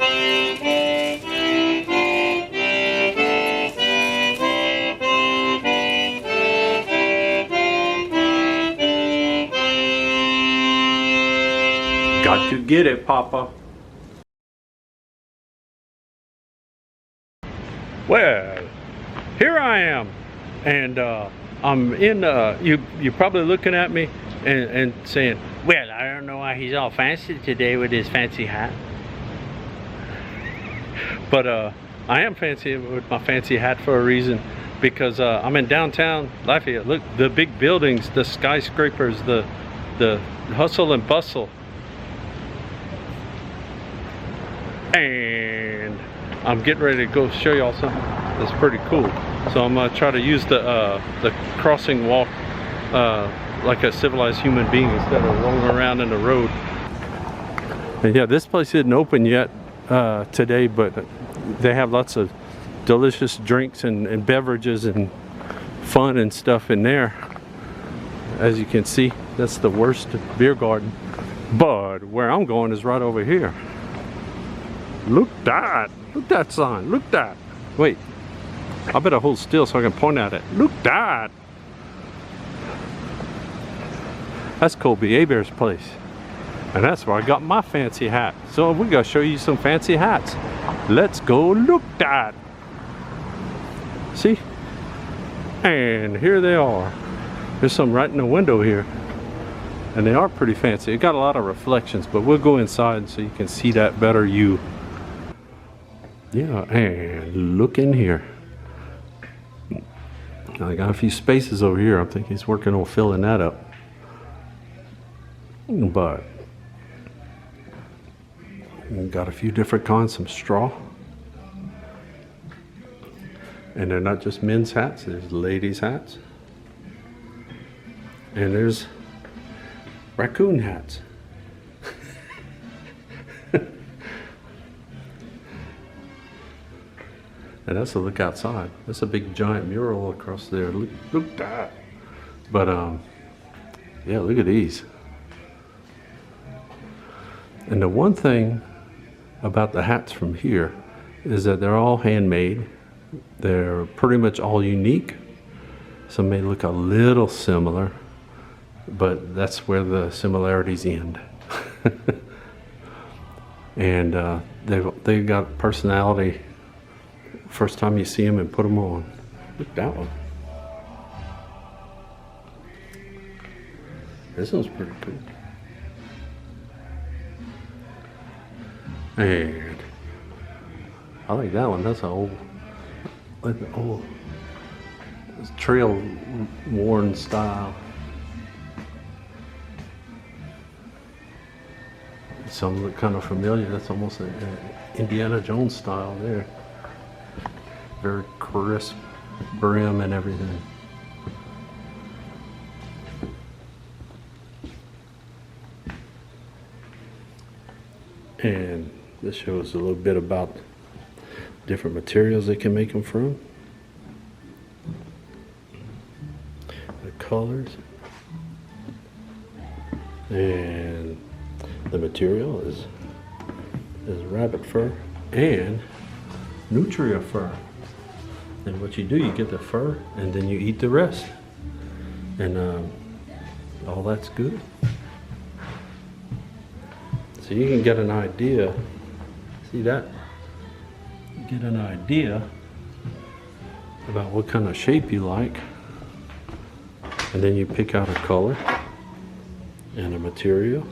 Got to get it, Papa. Well, here I am, and I'm in. You're probably looking at me and saying, "Well, I don't know why he's all fancy today with his fancy hat." But I am fancy with my fancy hat for a reason, because I'm in downtown Lafayette. Look, the big buildings, the skyscrapers, the hustle and bustle. And I'm getting ready to go show y'all something that's pretty cool. So I'm gonna try to use the crossing walk like a civilized human being instead of rolling around in the road. And yeah, this place isn't open yet today, but they have lots of delicious drinks and beverages and fun and stuff in there. As you can see, that's the worst beer garden. But where I'm going is right over here. Look that sign, look that. Wait, I better hold still so I can point at it. Look that. That's Colby Abear's place. And that's where I got my fancy hat. So we're gonna show you some fancy hats. Let's go look that. See? And here they are. There's some right in the window here. And they are pretty fancy. It got a lot of reflections, but we'll go inside so you can see that better you. Yeah, and look in here. I got a few spaces over here. I think he's working on filling that up. But we've got a few different kinds, some straw. And they're not just men's hats, there's ladies' hats. And there's raccoon hats. And that's a look outside. That's a big giant mural across there. Look at that. But yeah, look at these. And the one thing about the hats from here is that they're all handmade. They're pretty much all unique. Some may look a little similar, but that's where the similarities end. And they've got personality first time you see them and put them on. Look at that one. This one's pretty cool. And I like that one. That's an old trail worn style. Some look kind of familiar. That's almost an Indiana Jones style there. Very crisp brim and everything. And this shows a little bit about different materials they can make them from. The colors. And the material is rabbit fur and nutria fur. And what you do, you get the fur and then you eat the rest. And all that's good. So you can get an idea. See that? You get an idea about what kind of shape you like. And then you pick out a color and a material.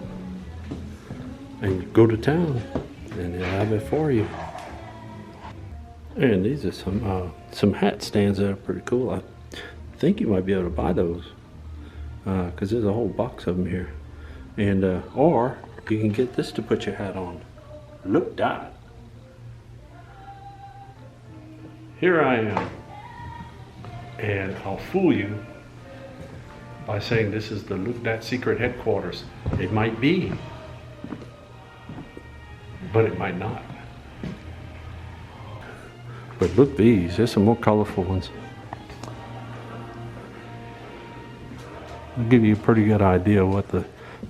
And you go to town and they'll have it for you. And these are some hat stands that are pretty cool. I think you might be able to buy those because there's a whole box of them here. And or you can get this to put your hat on. Look that. Here I am, and I'll fool you by saying this is the Look Dat secret headquarters. It might be, but it might not. But look these, there's some more colorful ones. I'll give you a pretty good idea of what the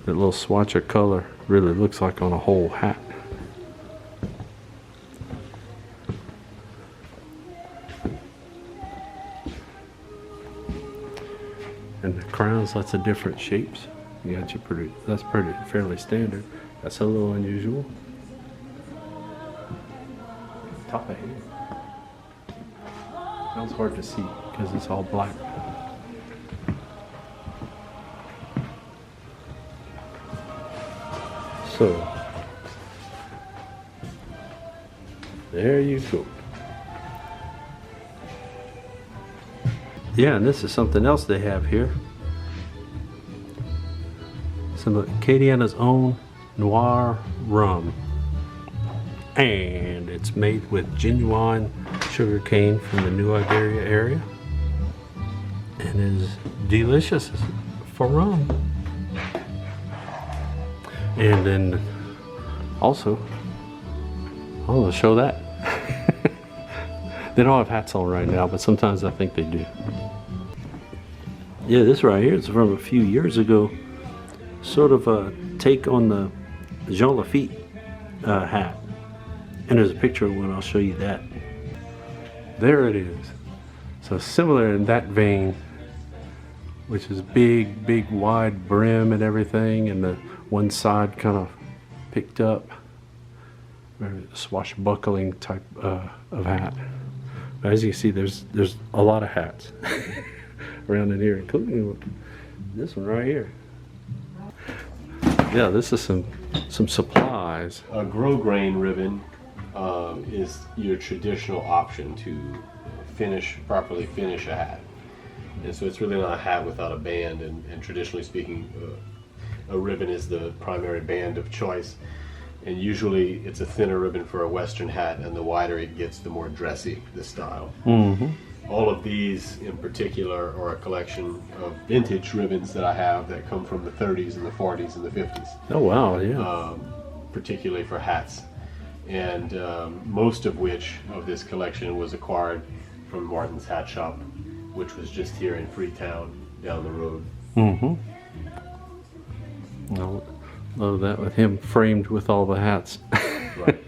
little swatch of color really looks like on a whole hat. crowns, lots of different shapes. You got your pretty, that's pretty fairly standard. That's a little unusual. Top of head. Sounds hard to see because it's all black. So, there you go. Yeah, and this is something else they have here. Some of Acadiana's own Noir rum. And it's made with genuine sugar cane from the New Iberia area. And is delicious for rum. And then also, I want to show that. They don't have hats on right now, but sometimes I think they do. Yeah, this right here is from a few years ago. Sort of a take on the Jean Lafayette hat. And there's a picture of one, I'll show you that. There it is. So similar in that vein, which is big wide brim and everything, and the one side kind of picked up. Very swashbuckling type of hat. But as you can see, there's a lot of hats around in here, including this one right here. Yeah, this is some supplies. A grosgrain ribbon is your traditional option to properly finish a hat. And so it's really not a hat without a band, and traditionally speaking, a ribbon is the primary band of choice. And usually it's a thinner ribbon for a Western hat, and the wider it gets, the more dressy the style. Mm-hmm. All of these in particular are a collection of vintage ribbons that I have that come from the 30s and the 40s and the 50s. Oh wow, yeah. Particularly for hats. And most of which of this collection was acquired from Martin's Hat Shop, which was just here in Freetown down the road. Mm-hmm. Love that with him framed with all the hats. Right.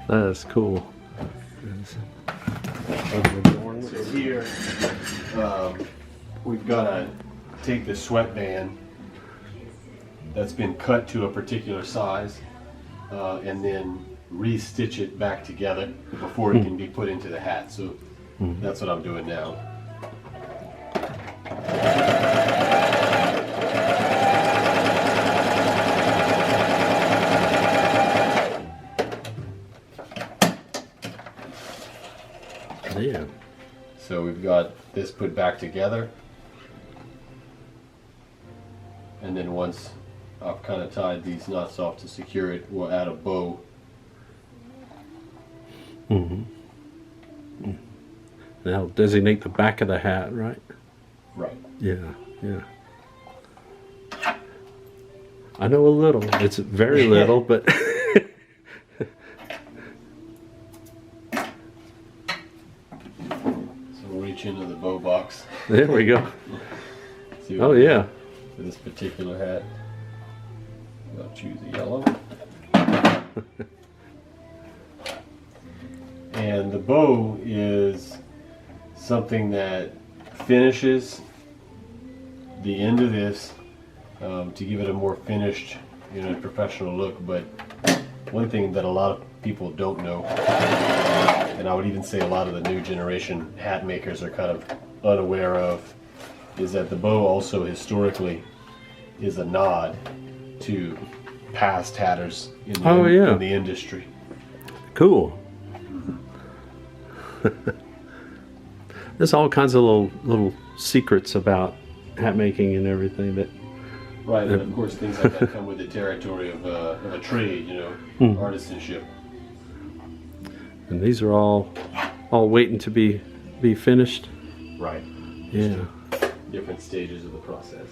That is cool. So here we've got to take the sweatband that's been cut to a particular size and then re-stitch it back together before it can be put into the hat. So that's what I'm doing now. Yeah. So we've got this put back together, and then once I've kind of tied these knots off to secure it, we'll add a bow. Mm-hmm. Now designate the back of the hat, right? Right. Yeah, yeah. I know a little. It's very little, but reach into the bow box. There we go. Oh yeah. For this particular hat, I'll choose a yellow. And the bow is something that finishes the end of this to give it a more finished, professional look. But one thing that a lot of people don't know, and I would even say a lot of the new generation hat makers are kind of unaware of, is that the bow also historically is a nod to past hatters in the industry. Cool. There's all kinds of little secrets about hat making and everything that. Right, and of course things like that come with the territory of a trade, artisanship. And these are all waiting to be finished. Right. Yeah. Different stages of the process.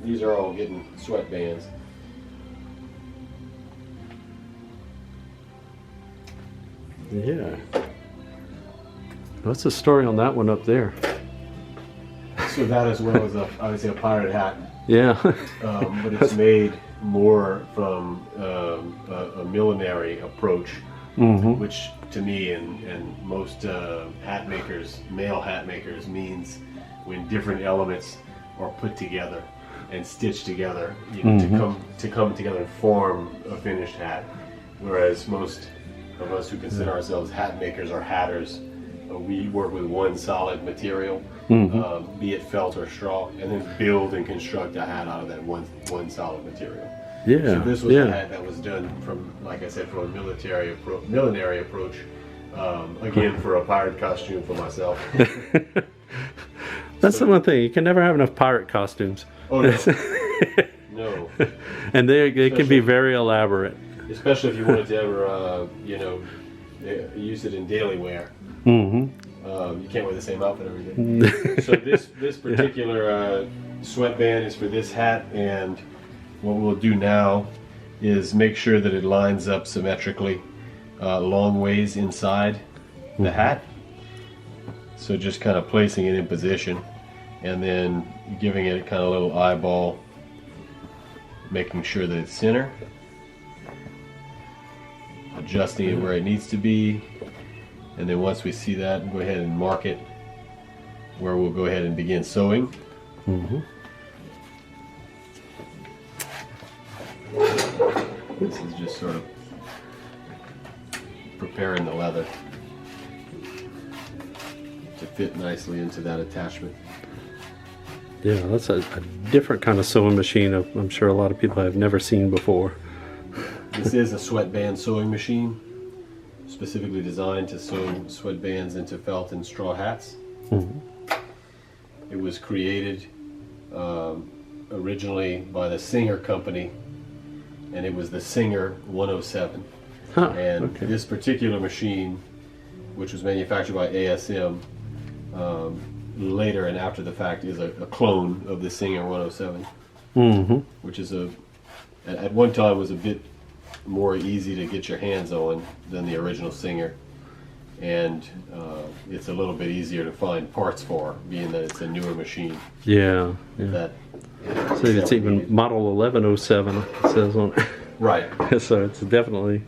These are all getting sweatbands. Yeah. What's the story on that one up there? So that as well as obviously a pirate hat. Yeah. But it's made more from a millinery approach, which to me and most hat makers, male hat makers, means when different elements are put together and stitched together, you know, to come together and form a finished hat. Whereas most of us who consider ourselves hat makers or hatters, we work with one solid material, be it felt or straw, and then build and construct a hat out of that one solid material. Yeah. So this was a hat that was done from, like I said, from a millinery approach. Again, for a pirate costume for myself. That's the one thing, you can never have enough pirate costumes. Oh no, no. And they can be very elaborate. Especially if you wanted to ever, you know, use it in daily wear. You can't wear the same outfit every day. So this particular sweatband is for this hat, and what we'll do now is make sure that it lines up symmetrically long ways inside the hat. So just kind of placing it in position and then giving it kind of a little eyeball, making sure that it's center, adjusting it where it needs to be, and then once we see that, go ahead and mark it where we'll go ahead and begin sewing. This is just sort of preparing the leather to fit nicely into that attachment. Yeah, that's a different kind of sewing machine I'm sure a lot of people have never seen before. This is a sweatband sewing machine, specifically designed to sew sweatbands into felt and straw hats. It was created originally by the Singer Company, and it was the Singer 107. This particular machine, which was manufactured by ASM, later and after the fact, is a clone of the Singer 107, which is at one time was a bit more easy to get your hands on than the original Singer, and it's a little bit easier to find parts for, being that it's a newer machine. Yeah. So it's even model 1107 it says on it. Right. So it's definitely.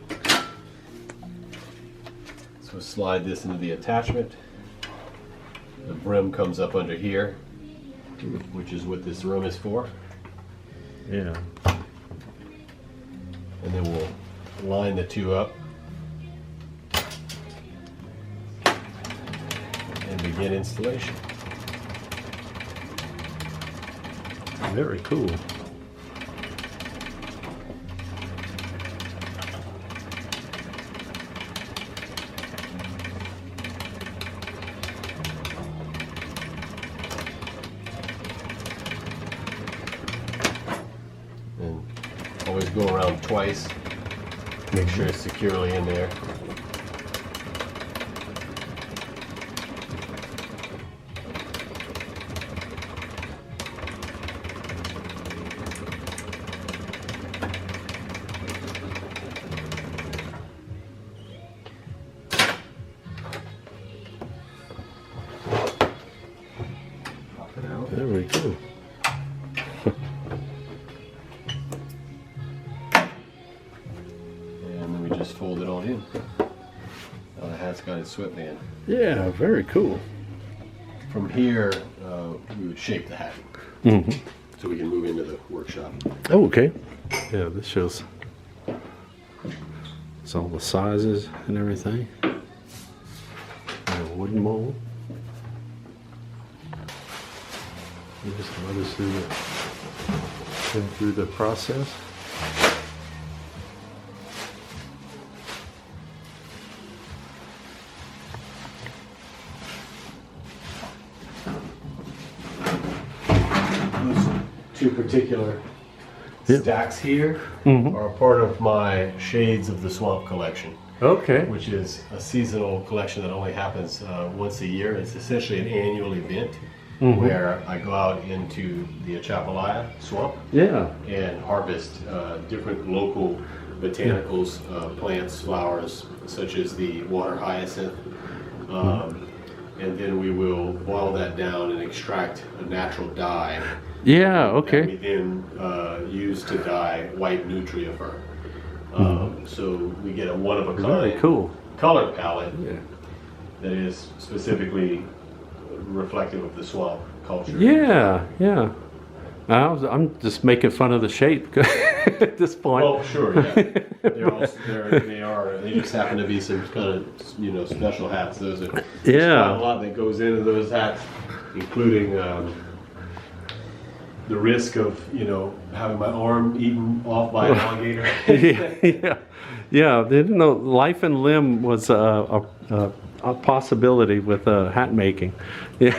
So slide this into the attachment. The brim comes up under here, which is what this room is for. Yeah. And then we'll line the two up and begin installation. Very cool. And always go around twice. Make sure it's securely in there. Pop it out. There we go. Just fold it on in. Now the hat's got its sweatband. Yeah, very cool. From here, we would shape the hat so we can move into the workshop. Oh, okay. Yeah, this shows it's all the sizes and everything. And a wooden mold. You just run us through the process. Two particular stacks here are part of my Shades of the Swamp collection. Okay. Which is a seasonal collection that only happens once a year. It's essentially an annual event where I go out into the Atchafalaya swamp and harvest different local botanicals, plants, flowers, such as the water hyacinth. And then we will boil that down and extract a natural dye. Yeah, okay. That we then use to dye white nutria fur. So we get a one-of-a-kind color palette that is specifically reflective of the swamp culture. Yeah. I'm just making fun of the shape at this point. Oh, sure, yeah. They just happen to be some kind of, special hats. There's quite a lot that goes into those hats, including the risk of, having my arm eaten off by an alligator. Yeah. They didn't know life and limb was a possibility with hat making. Yeah.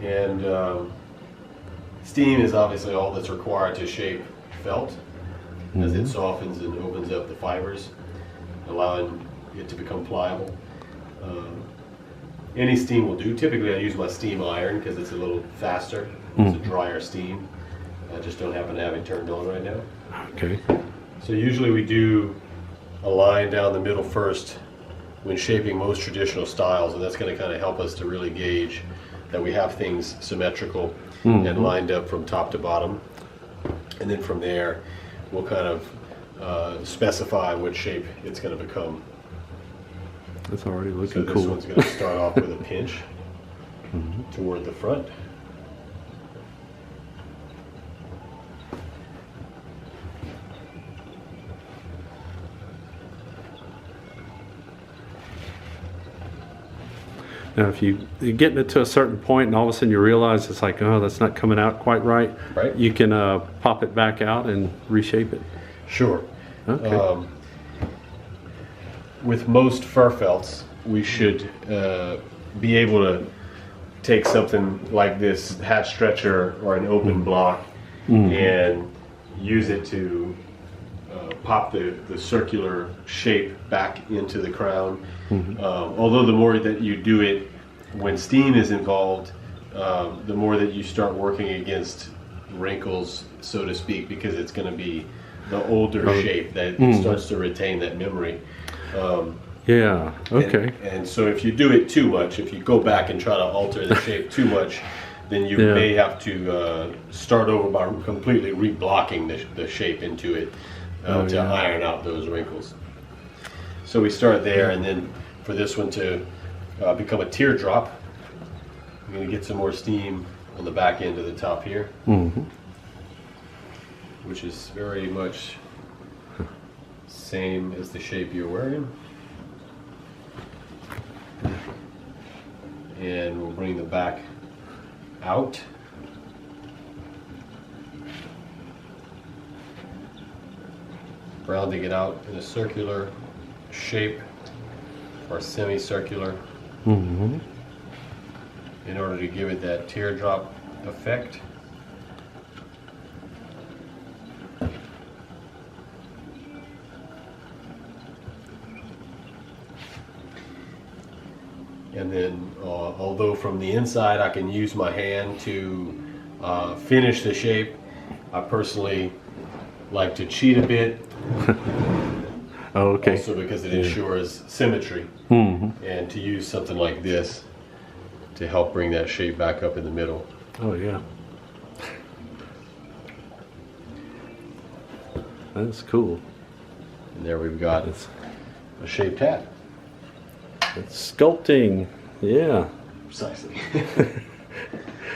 And steam is obviously all that's required to shape felt, as it softens and opens up the fibers, allowing it to become pliable. Any steam will do. Typically I use my steam iron because it's a little faster. It's a drier steam. I just don't happen to have it turned on right now. Okay. So usually we do a line down the middle first when shaping most traditional styles, and that's going to kind of help us to really gauge that we have things symmetrical and lined up from top to bottom. And then from there, we'll kind of specify what shape it's going to become. That's already looking cool. So this one's going to start off with a pinch toward the front. Now, if you're getting it to a certain point and all of a sudden you realize it's like, oh, that's not coming out quite right, you can pop it back out and reshape it. Sure. Okay. With most fur felts, we should be able to take something like this hat stretcher or an open block and use it to pop the circular shape back into the crown. Although the more that you do it when steam is involved, the more that you start working against wrinkles, so to speak, because it's going to be the older shape that starts to retain that memory. Yeah, okay. And so if you do it too much, if you go back and try to alter the shape too much, then you may have to start over by completely reblocking the shape into it to iron out those wrinkles. So we start there, and then for this one to become a teardrop, I'm going to get some more steam on the back end of the top here, which is very much same as the shape you're wearing. And we'll bring the back out. Rounding it out in a circular shape or semicircular in order to give it that teardrop effect. And then, although from the inside I can use my hand to finish the shape, I personally like to cheat a bit. Oh, okay. Also because it ensures symmetry. And to use something like this to help bring that shape back up in the middle. Oh, yeah. That's cool. And there we've got a shaped hat. It's sculpting, yeah. Precisely.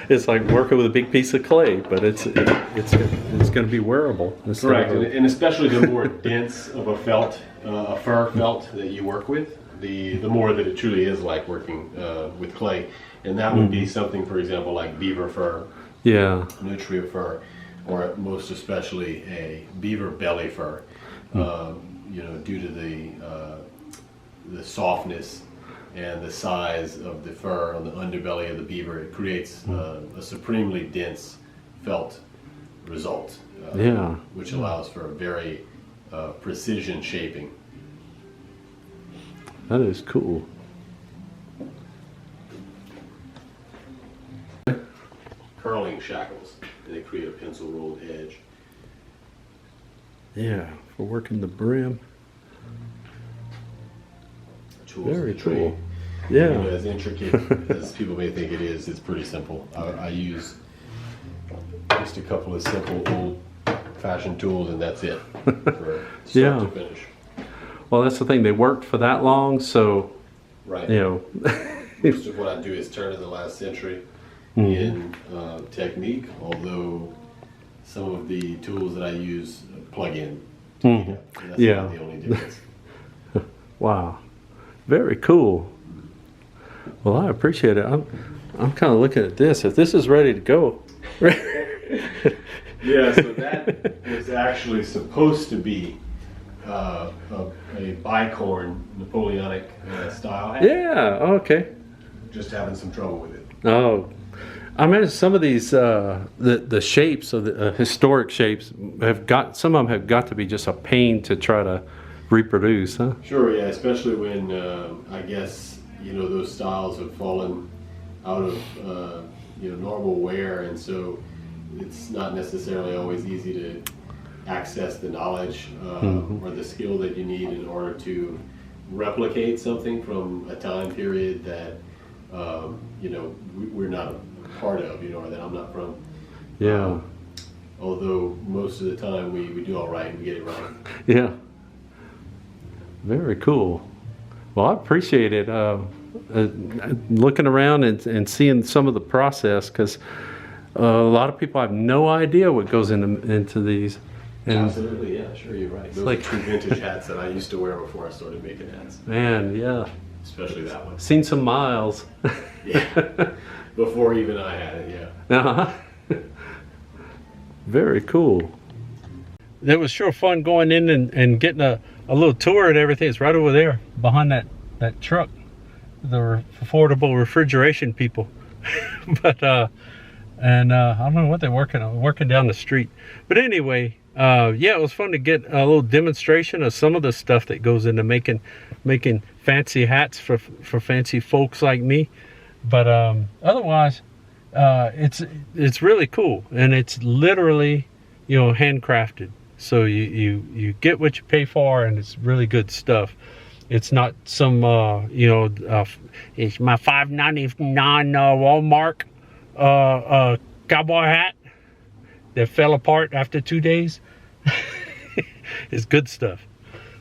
It's like working with a big piece of clay, but it's going to be wearable. Correct, and especially the more dense of a felt, a fur felt that you work with, the more that it truly is like working with clay. And that would be something, for example, like beaver fur, nutria fur, or most especially a beaver belly fur. Due to the softness and the size of the fur on the underbelly of the beaver, it creates a supremely dense felt result, which allows for a very precision shaping. That is cool. Curling shackles, and they create a pencil rolled edge. Yeah, for working the brim. Tools Very of the trade. cool. Yeah. As intricate as people may think it is, it's pretty simple. I use just a couple of simple old-fashioned tools, and that's it for start to finish. Well, that's the thing. They worked for that long, so right. most of what I do is turn to the last century in technique, although some of the tools that I use plug in. That's not the only difference. Wow, very cool. Well, I appreciate it. I'm kind of looking at this. If this is ready to go. Yeah, so that was actually supposed to be a bicorn Napoleonic style hat. Yeah, okay. Just having some trouble with it. Oh, I mean, some of these the shapes of the historic shapes some of them have got to be just a pain to try to reproduce, huh? Sure, yeah, especially when I guess those styles have fallen out of normal wear, and so it's not necessarily always easy to access the knowledge or the skill that you need in order to replicate something from a time period that we're not a part of, or that I'm not from. Yeah. Although most of the time we do all right, we get it right. Yeah. Very cool. Well, I appreciate it. Looking around and seeing some of the process, because a lot of people have no idea what goes into these. And absolutely, yeah, sure, you're right. Those are true vintage hats that I used to wear before I started making hats. Man, yeah. Especially that one. Seen some miles. Yeah. Before even I had it, yeah. Uh-huh. Very cool. It was sure fun going in and getting a little tour and everything. It's right over there behind that truck. The affordable refrigeration people. But I don't know what they're working down the street. But anyway, yeah, it was fun to get a little demonstration of some of the stuff that goes into making fancy hats for fancy folks like me. But otherwise, it's really cool, and it's literally handcrafted. So you get what you pay for, and it's really good stuff. It's not some it's my $5.99 Walmart cowboy hat that fell apart after 2 days. It's good stuff.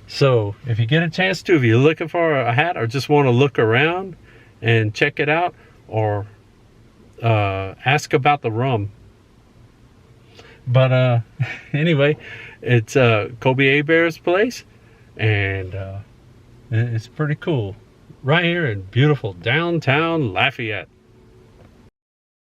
So if you get a chance to, if you're looking for a hat or just want to look around and check it out, or ask about the rum. But anyway, it's Kobe Abear's place, and it's pretty cool right here in beautiful downtown Lafayette.